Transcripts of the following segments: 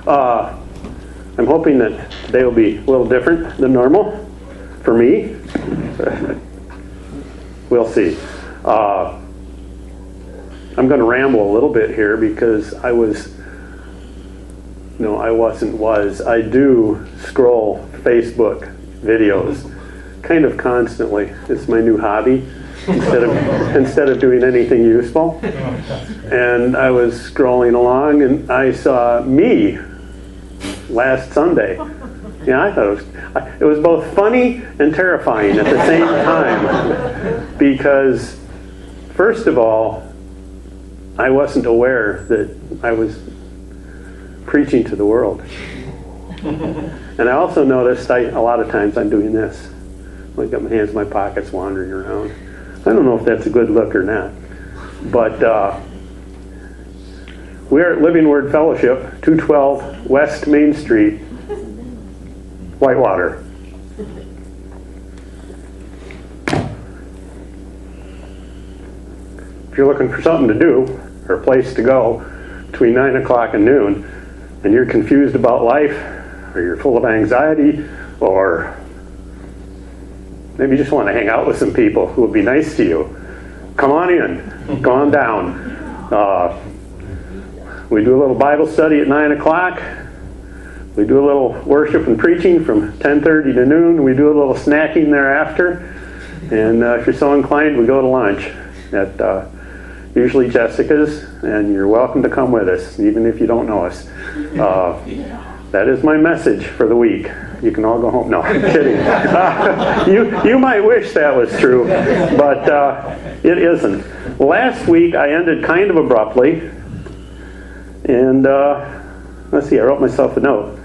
I'm hoping that today will be a little different than normal for me. We'll see. I'm going to ramble a little bit here because I do scroll Facebook videos kind of constantly. It's my new hobby instead of doing anything useful. And I was scrolling along and I saw me last Sunday. Yeah, I thought it was both funny and terrifying at the same time because, first of all, I wasn't aware that I was preaching to the world. And I also noticed a lot of times I'm doing this. I got my hands in my pockets wandering around. I don't know if that's a good look or not. But we're at Living Word Fellowship, 212 West Main Street, Whitewater. If you're looking for something to do, or a place to go, between 9 o'clock and noon, and you're confused about life, or you're full of anxiety, or maybe you just want to hang out with some people who will be nice to you, come on in, come on down. We do a little Bible study at 9 o'clock. We do a little worship and preaching from 10:30 to noon. We do a little snacking thereafter. And if you're so inclined, we go to lunch at usually Jessica's, and you're welcome to come with us, even if you don't know us. That is my message for the week. You can all go home. No, I'm kidding. You might wish that was true, but it isn't. Last week I ended kind of abruptly, and let's see, I wrote myself a note.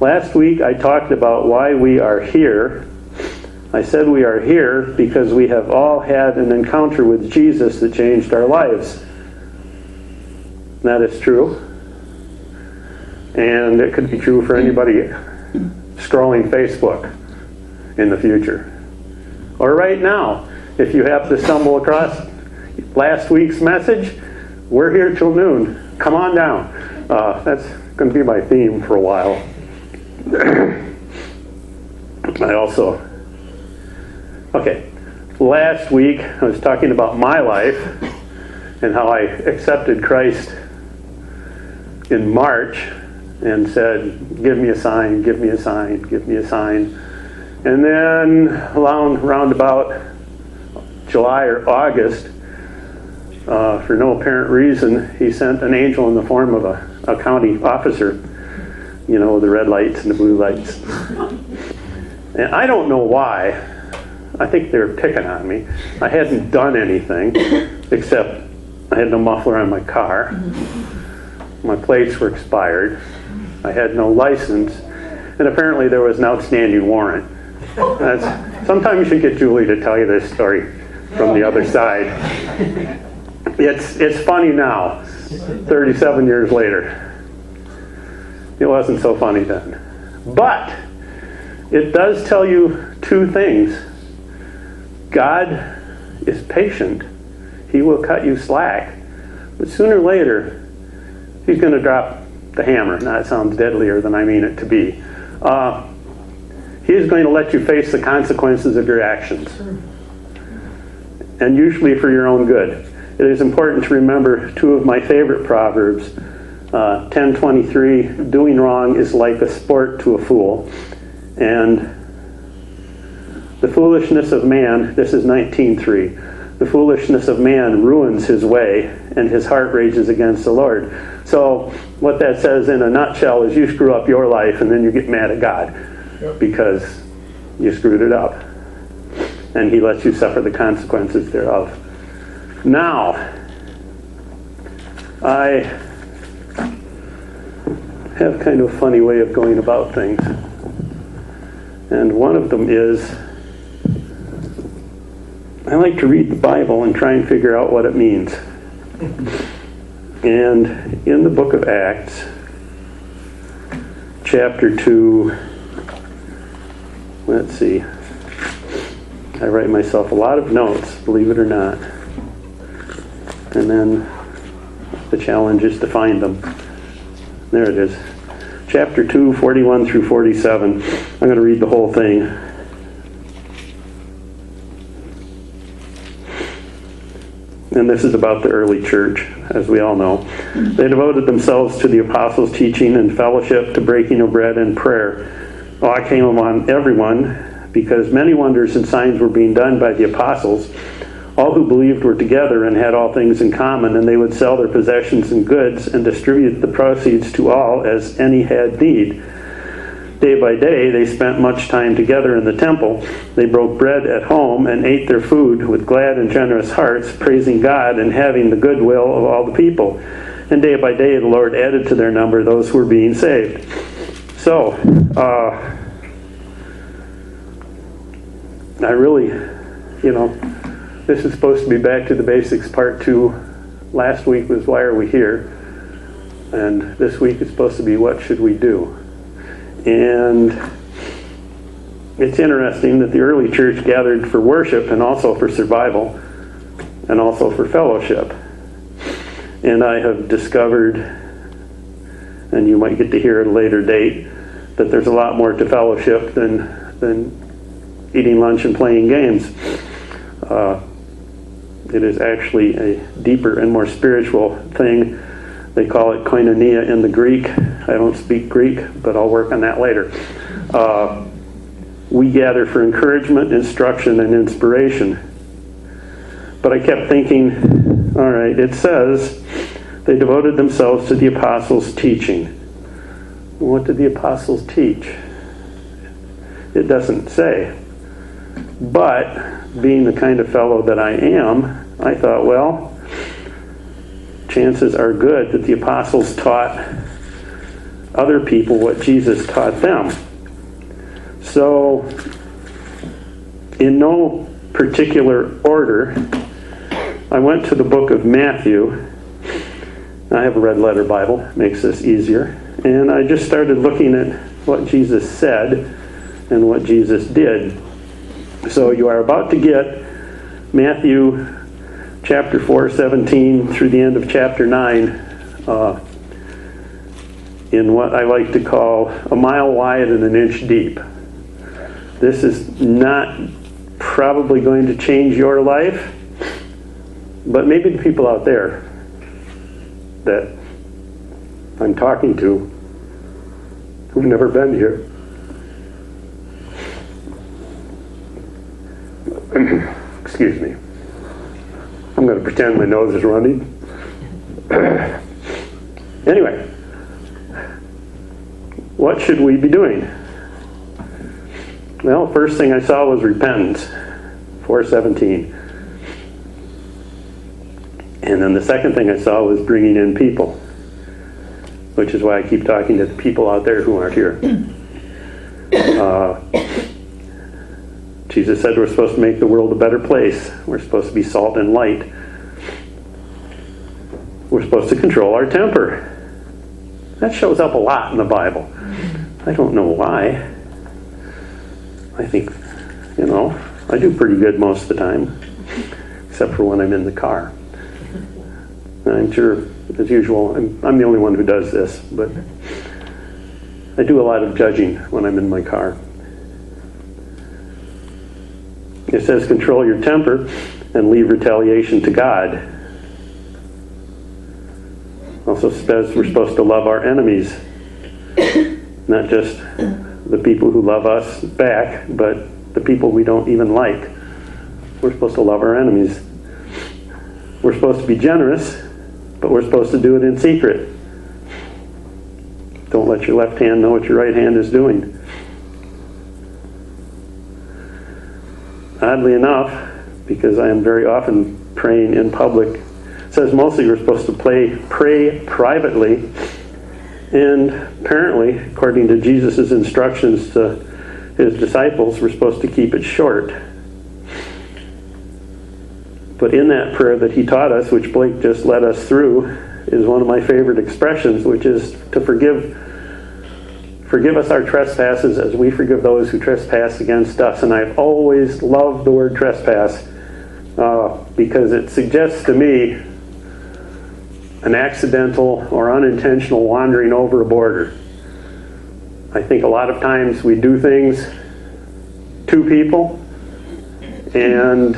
Last week I talked about why we are here. I said we are here because we have all had an encounter with Jesus that changed our lives. That is true. And it could be true for anybody scrolling Facebook in the future. Or right now, if you happen to stumble across last week's message, we're here till noon. Come on down. That's going to be my theme for a while. Last week I was talking about my life and how I accepted Christ in March and said, give me a sign, give me a sign, give me a sign. And then around about July or August, for no apparent reason, he sent an angel in the form of a county officer, you know, the red lights and the blue lights. And I don't know why. I think they were picking on me. I hadn't done anything except I had no muffler on my car. My plates were expired. I had no license. And apparently there was an outstanding warrant. Sometimes you should get Julie to tell you this story from the other side. It's funny now, 37 years later. It wasn't so funny then. But it does tell you two things. God is patient. He will cut you slack. But sooner or later, he's going to drop the hammer. Now, it sounds deadlier than I mean it to be. He is going to let you face the consequences of your actions. And usually for your own good. It is important to remember two of my favorite proverbs. 10:23, doing wrong is like a sport to a fool. And the foolishness of man, this is 19:3, the foolishness of man ruins his way, and his heart rages against the Lord. So what that says in a nutshell is you screw up your life and then you get mad at God because you screwed it up. And he lets you suffer the consequences thereof. Now, I have kind of a funny way of going about things. And one of them is I like to read the Bible and try and figure out what it means. And in the book of Acts, chapter 2, let's see, I write myself a lot of notes, believe it or not. And then the challenge is to find them. There it is. chapter 2, 41 through 47. I'm going to read the whole thing. And this is about the early church, as we all know. They devoted themselves to the apostles' teaching and fellowship, to breaking of bread and prayer. Awe came upon everyone, because many wonders and signs were being done by the apostles. All who believed were together and had all things in common, and they would sell their possessions and goods and distribute the proceeds to all as any had need. Day by day, they spent much time together in the temple. They broke bread at home and ate their food with glad and generous hearts, praising God and having the goodwill of all the people. And day by day, the Lord added to their number those who were being saved. So, I really, this is supposed to be back to the basics, part 2. Last week was why are we here? And this week is supposed to be what should we do? And it's interesting that the early church gathered for worship and also for survival and also for fellowship. And I have discovered, and you might get to hear at a later date, that there's a lot more to fellowship than eating lunch and playing games. It is actually a deeper and more spiritual thing. They call it koinonia in the Greek. I don't speak Greek, but I'll work on that later. We gather for encouragement, instruction, and inspiration. But I kept thinking, all right, it says they devoted themselves to the apostles' teaching. What did the apostles teach? It doesn't say. But being the kind of fellow that I am, I thought, well, chances are good that the apostles taught other people what Jesus taught them. So, in no particular order, I went to the book of Matthew. I have a red letter Bible, makes this easier. And I just started looking at what Jesus said and what Jesus did. So you are about to get Matthew chapter 4, 17 through the end of chapter 9 in what I like to call a mile wide and an inch deep. This is not probably going to change your life, but maybe the people out there that I'm talking to who've never been here. Excuse me. I'm going to pretend my nose is running. Anyway, what should we be doing? Well, first thing I saw was repentance, 4:17. And then the second thing I saw was bringing in people, which is why I keep talking to the people out there who aren't here. Jesus said we're supposed to make the world a better place. We're supposed to be salt and light. We're supposed to control our temper. That shows up a lot in the Bible. I don't know why. I think, I do pretty good most of the time, except for when I'm in the car. And I'm sure, as usual, I'm the only one who does this, but I do a lot of judging when I'm in my car. It says control your temper and leave retaliation to God. Also says we're supposed to love our enemies. Not just the people who love us back, but the people we don't even like. We're supposed to love our enemies. We're supposed to be generous, but we're supposed to do it in secret. Don't let your left hand know what your right hand is doing. Oddly enough, because I am very often praying in public, it says mostly we're supposed to pray privately, and apparently, according to Jesus' instructions to his disciples, we're supposed to keep it short. But in that prayer that he taught us, which Blake just led us through, is one of my favorite expressions, which is to forgive us our trespasses as we forgive those who trespass against us. And I've always loved the word trespass because it suggests to me an accidental or unintentional wandering over a border. I think a lot of times we do things to people, and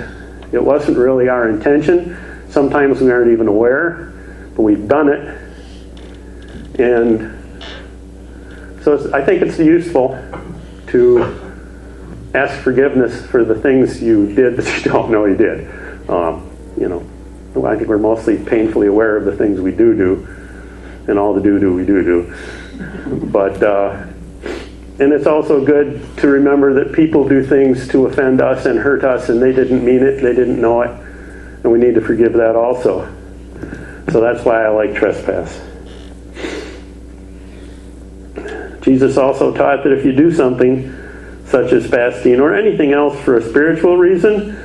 it wasn't really our intention. Sometimes we aren't even aware, but we've done it. And so I think it's useful to ask forgiveness for the things you did that you don't know you did. I think we're mostly painfully aware of the things we do, and all the do we do. But, and it's also good to remember that people do things to offend us and hurt us, and they didn't mean it, they didn't know it, and we need to forgive that also. So that's why I like trespass. Jesus also taught that if you do something such as fasting or anything else for a spiritual reason,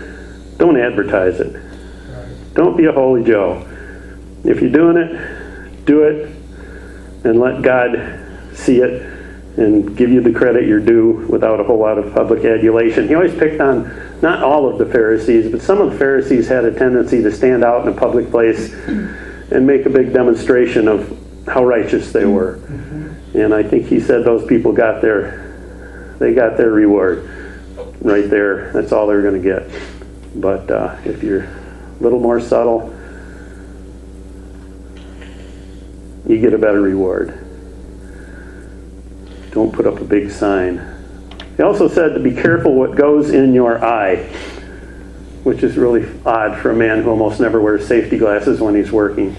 don't advertise it. Don't be a holy Joe. If you're doing it, do it, and let God see it and give you the credit you're due without a whole lot of public adulation. He always picked on not all of the Pharisees, but some of the Pharisees had a tendency to stand out in a public place and make a big demonstration of how righteous they were. And I think he said those people got their reward right there. That's all they're going to get. But if you're a little more subtle, you get a better reward. Don't put up a big sign. He also said to be careful what goes in your eye, which is really odd for a man who almost never wears safety glasses when he's working.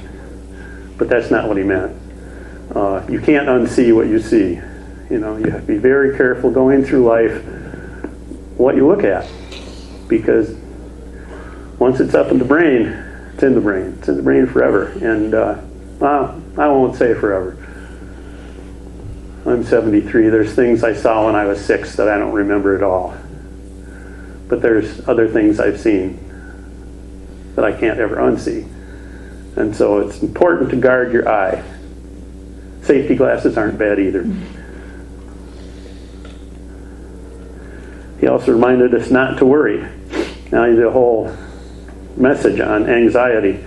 But that's not what he meant. You can't unsee what you see. You have to be very careful going through life what you look at, because once it's up in the brain, it's in the brain. It's in the brain forever. And I won't say forever. I'm 73. There's things I saw when I was 6 that I don't remember at all. But there's other things I've seen that I can't ever unsee. And so it's important to guard your eye. Safety glasses aren't bad either. He also reminded us not to worry. Now he did a whole message on anxiety.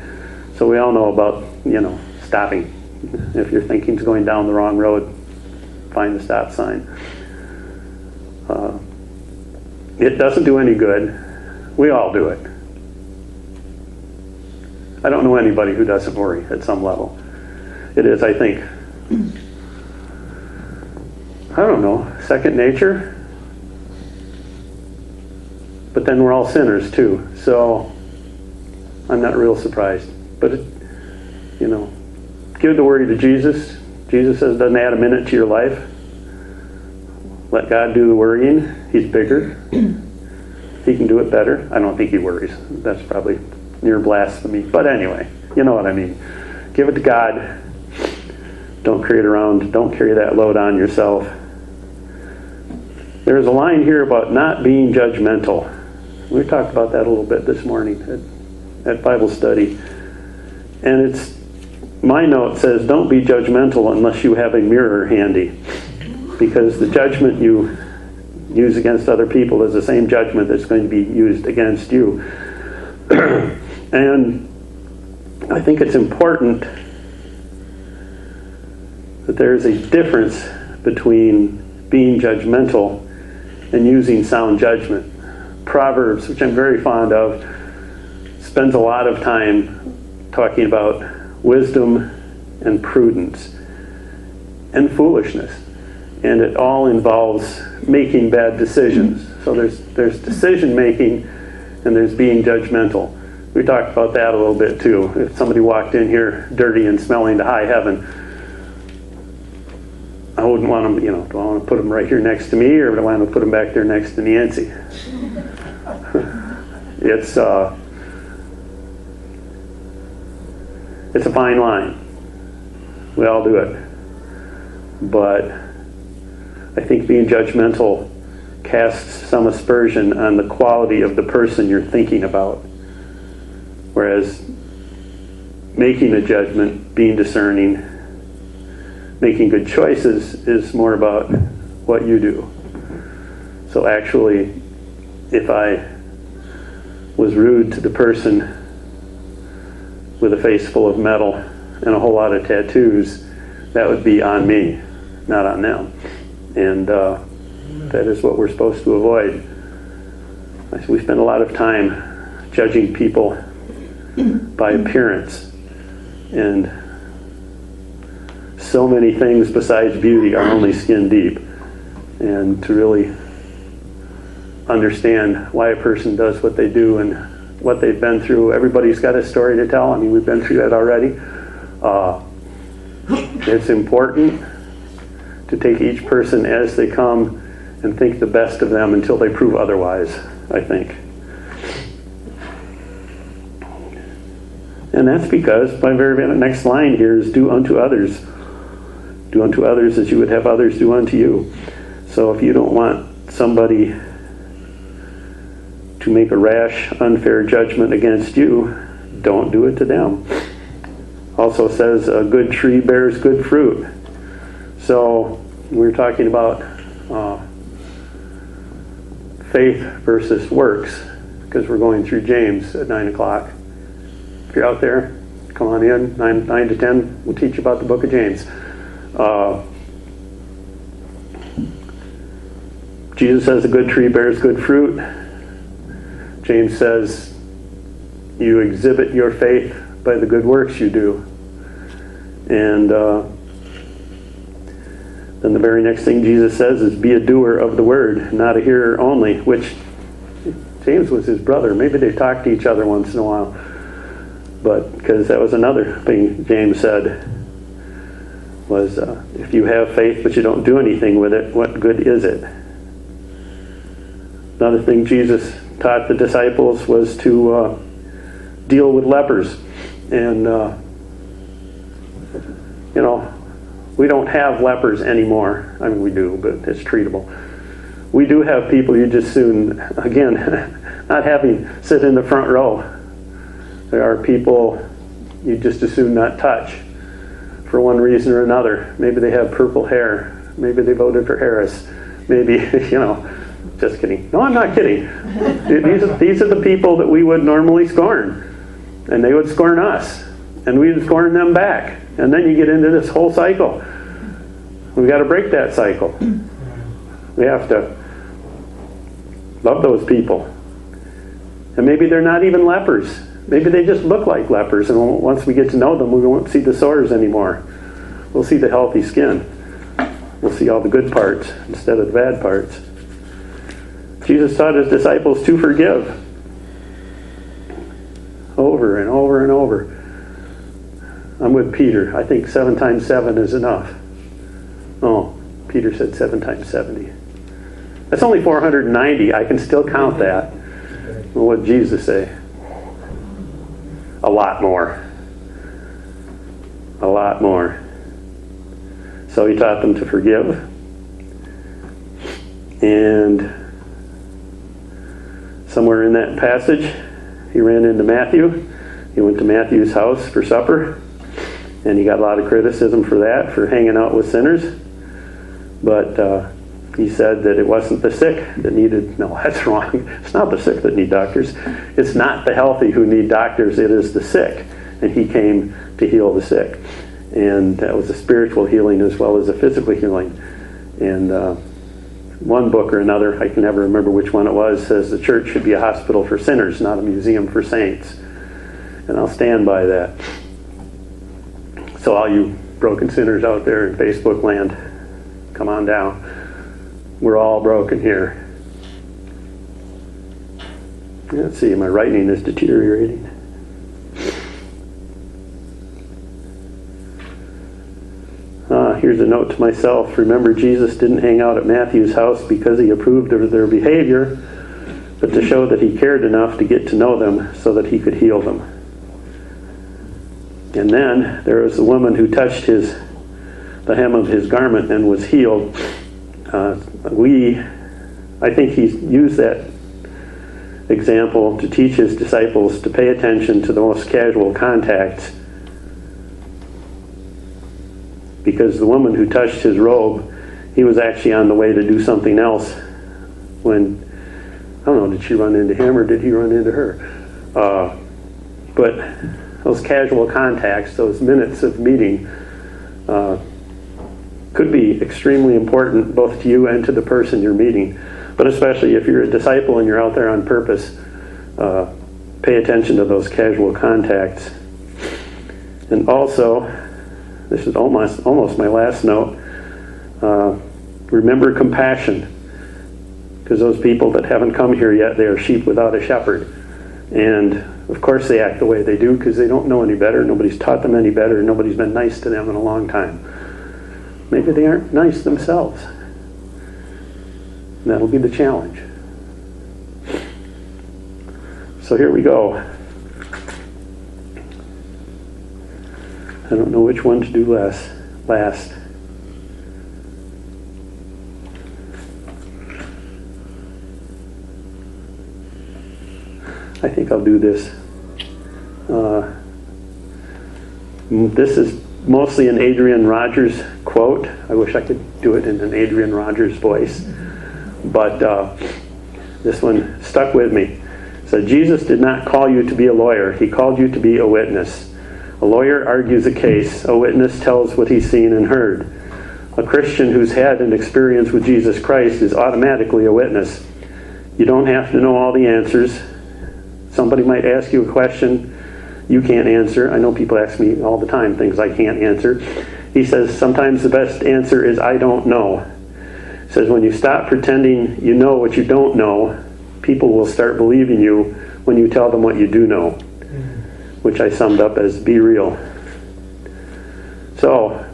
So we all know about, stopping. If your thinking's going down the wrong road, find the stop sign. It doesn't do any good. We all do it. I don't know anybody who doesn't worry at some level. It is, I think, second nature. But then we're all sinners too. So I'm not real surprised. But, give the worry to Jesus. Jesus says doesn't add a minute to your life. Let God do the worrying. He's bigger. He can do it better. I don't think he worries. That's probably near blasphemy. But anyway, you know what I mean. Give it to God. Don't carry it around. Don't carry that load on yourself. There's a line here about not being judgmental. We talked about that a little bit this morning at Bible study. And my note says, don't be judgmental unless you have a mirror handy. Because the judgment you use against other people is the same judgment that's going to be used against you. And I think it's important that there is a difference between being judgmental and using sound judgment. Proverbs, which I'm very fond of, spends a lot of time talking about wisdom and prudence and foolishness. And it all involves making bad decisions. So there's decision making and there's being judgmental. We talked about that a little bit too. If somebody walked in here dirty and smelling to high heaven, I wouldn't want them, do I want to put them right here next to me, or do I want to put them back there next to Nancy? It's a fine line. We all do it. But I think being judgmental casts some aspersion on the quality of the person you're thinking about. Whereas making a judgment, being discerning, making good choices is more about what you do. So actually, if I was rude to the person with a face full of metal and a whole lot of tattoos, that would be on me, not on them. And that is what we're supposed to avoid. We spend a lot of time judging people by appearance. And so many things besides beauty are only skin deep. And to really understand why a person does what they do and what they've been through. Everybody's got a story to tell. I mean, we've been through that already. It's important to take each person as they come and think the best of them until they prove otherwise, I think. And that's because my very next line here is do unto others. Do unto others as you would have others do unto you. So if you don't want somebody to make a rash, unfair judgment against you, don't do it to them. Also says a good tree bears good fruit. So we're talking about faith versus works, because we're going through James at 9 o'clock. If you're out there, come on in, 9 to 10, we'll teach you about the book of James. Jesus says a good tree bears good fruit. James says you exhibit your faith by the good works you do. And then the very next thing Jesus says is be a doer of the word, not a hearer only, which James was his brother. Maybe they talked to each other once in a while. But because that was another thing James said was if you have faith but you don't do anything with it, what good is it? Another thing Jesus taught the disciples was to deal with lepers. And, we don't have lepers anymore. I mean, we do, but it's treatable. We do have people you just soon, again, not having sit in the front row. There are people you just as soon not touch for one reason or another. Maybe they have purple hair. Maybe they voted for Harris. Maybe, just kidding. No, I'm not kidding. These are the people that we would normally scorn. And they would scorn us. And we would scorn them back. And then you get into this whole cycle. We've got to break that cycle. We have to love those people. And maybe they're not even lepers. Maybe they just look like lepers. And once we get to know them, we won't see the sores anymore. We'll see the healthy skin. We'll see all the good parts instead of the bad parts. Jesus taught his disciples to forgive. Over and over and over. I'm with Peter. I think 7 times 7 is enough. Oh, Peter said 7 times 70. That's only 490. I can still count that. Well, what did Jesus say? A lot more. A lot more. So he taught them to forgive. And somewhere in that passage, he ran into Matthew. He went to Matthew's house for supper. And he got a lot of criticism for that, for hanging out with sinners. But he said that it wasn't the sick that needed... No, that's wrong. It's not the sick that need doctors. It's not the healthy who need doctors. It is the sick. And he came to heal the sick. And that was a spiritual healing as well as a physical healing. And one book or another, I can never remember which one it was, says the church should be a hospital for sinners, not a museum for saints. And I'll stand by that. So all you broken sinners out there in Facebook land, come on down. We're all broken here. Let's see, my writing is deteriorating. Here's a note to myself. Remember, Jesus didn't hang out at Matthew's house because he approved of their behavior, but to show that he cared enough to get to know them so that he could heal them. And then there was the woman who touched the hem of his garment and was healed. I think he used that example to teach his disciples to pay attention to the most casual contacts. Because the woman who touched his robe, he was actually on the way to do something else when, I don't know, did she run into him or did he run into her? But those casual contacts, those minutes of meeting, could be extremely important both to you and to the person you're meeting. But especially if you're a disciple and you're out there on purpose, pay attention to those casual contacts. And also, this is almost my last note, remember compassion. Because those people that haven't come here yet, they are sheep without a shepherd. And of course they act the way they do because they don't know any better. Nobody's taught them any better. Nobody's been nice to them in a long time. Maybe they aren't nice themselves. And that'll be the challenge. So here we go. I don't know which one to do last. I think I'll do this. This is mostly an Adrian Rogers quote. I wish I could do it in an Adrian Rogers voice. But this one stuck with me. It said, Jesus did not call you to be a lawyer. He called you to be a witness. A lawyer argues a case. A witness tells what he's seen and heard. A Christian who's had an experience with Jesus Christ is automatically a witness. You don't have to know all the answers. Somebody might ask you a question you can't answer. I know people ask me all the time things I can't answer. He says sometimes the best answer is I don't know. He says when you stop pretending you know what you don't know, people will start believing you when you tell them what you do know, which I summed up as be real. So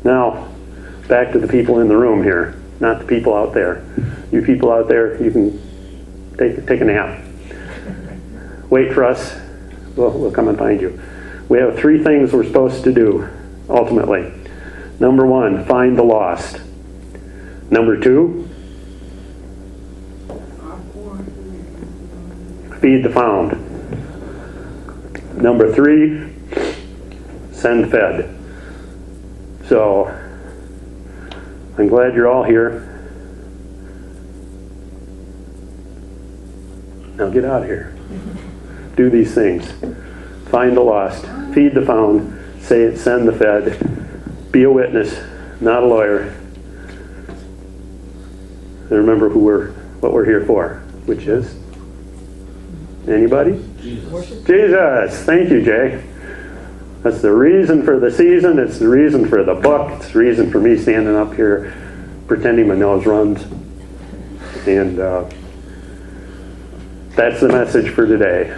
now back to the people in the room here, not the people out there. You people out there, you can take a nap. Wait for us. We'll come and find you. We have 3 things we're supposed to do, ultimately. Number 1, find the lost. Number 2, feed the found. Number 3, send fed. So, I'm glad you're all here. Now get out of here. Do these things. Find the lost. Feed the found. Say it, send the fed. Be a witness, not a lawyer. And remember what we're here for, which is anybody? Jesus. Thank you, Jay. That's the reason for the season. It's the reason for the book. It's the reason for me standing up here pretending my nose runs. And that's the message for today.